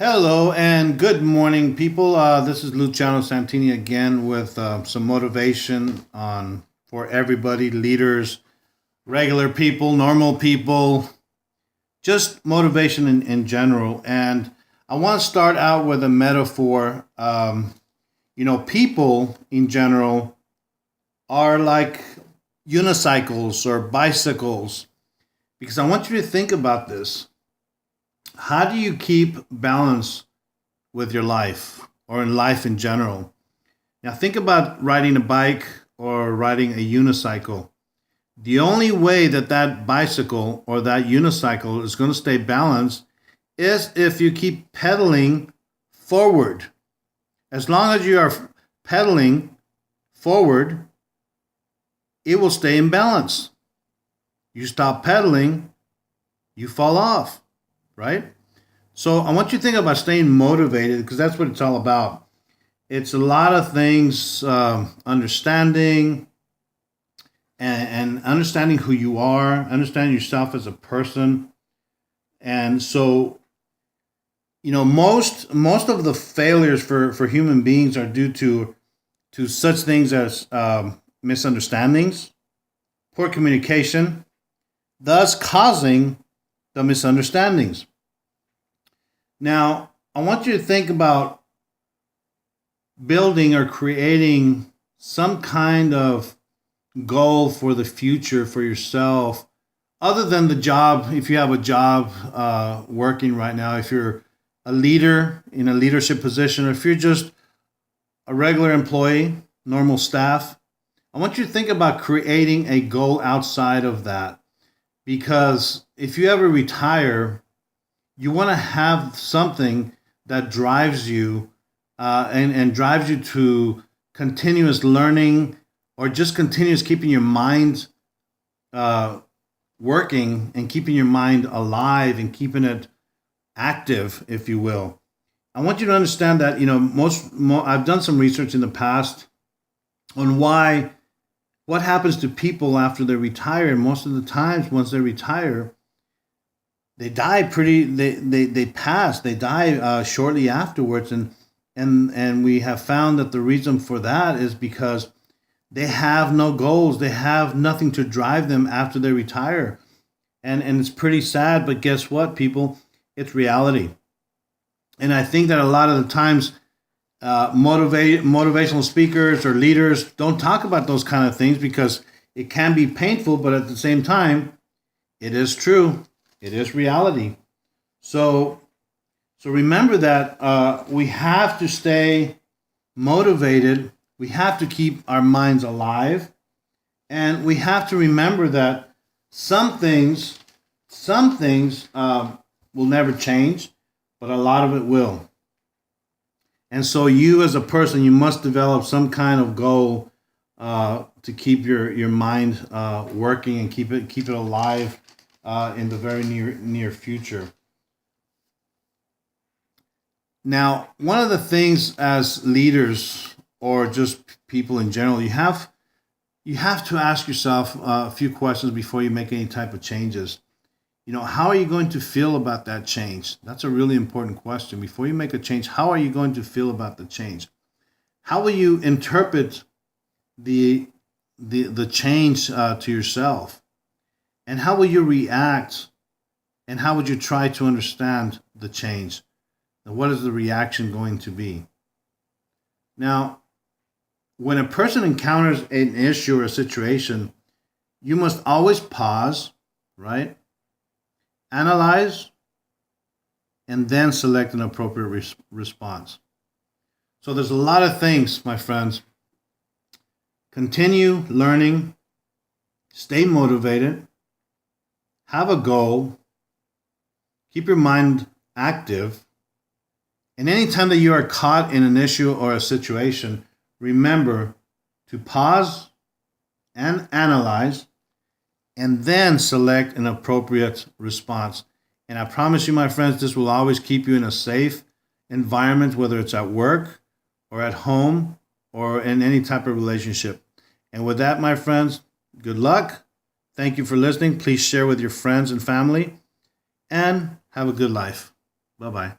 Hello and good morning, people. This is Luciano Santini again with some motivation on for everybody, leaders, regular people, normal people, just motivation in general. And I want to start out with a metaphor. People in general are like unicycles or bicycles because I want you to think about this. How do you keep balance with your life or in life in general? Now, think about riding a bike or riding a unicycle. The only way that that bicycle or that unicycle is going to stay balanced is if you keep pedaling forward. As long as you are pedaling forward, it will stay in balance. You stop pedaling, you fall off, right? So I want you to think about staying motivated because that's what it's all about. It's a lot of things, understanding and understanding who you are, understanding yourself as a person. And so, most of the failures for human beings are due to such things as misunderstandings, poor communication, thus causing the misunderstandings. Now, I want you to think about building or creating some kind of goal for the future for yourself, other than the job. If you have a job working right now, if you're a leader in a leadership position, or if you're just a regular employee, normal staff, I want you to think about creating a goal outside of that. Because if you ever retire, you want to have something that drives you and drives you to continuous learning or just continuous keeping your mind working and keeping your mind alive and keeping it active, if you will. I want you to understand that, I've done some research in the past on what happens to people after they retire. And most of the times, once they retire, they die they pass, they die shortly afterwards. And we have found that the reason for that is because they have no goals. They have nothing to drive them after they retire. And it's pretty sad, but guess what, people? It's reality. And I think that a lot of the times, motivational speakers or leaders don't talk about those kind of things because it can be painful, but at the same time, it is true. It is reality. So remember that we have to stay motivated. We have to keep our minds alive, and we have to remember that some things will never change, but a lot of it will. And so you as a person, you must develop some kind of goal to keep your mind working and keep it alive in the very near future. Now, one of the things as leaders or just people in general, you have to ask yourself a few questions before you make any type of changes. How are you going to feel about that change? That's a really important question. Before you make a change, how are you going to feel about the change? How will you interpret the change to yourself? And how will you react? And how would you try to understand the change? And what is the reaction going to be? Now, when a person encounters an issue or a situation, you must always pause, right? Analyze, and then select an appropriate response. So there's a lot of things, my friends. Continue learning, stay motivated, have a goal, keep your mind active, and anytime that you are caught in an issue or a situation, remember to pause and analyze, and then select an appropriate response. And I promise you, my friends, this will always keep you in a safe environment, whether it's at work or at home or in any type of relationship. And with that, my friends, good luck. Thank you for listening. Please share with your friends and family, and have a good life. Bye-bye.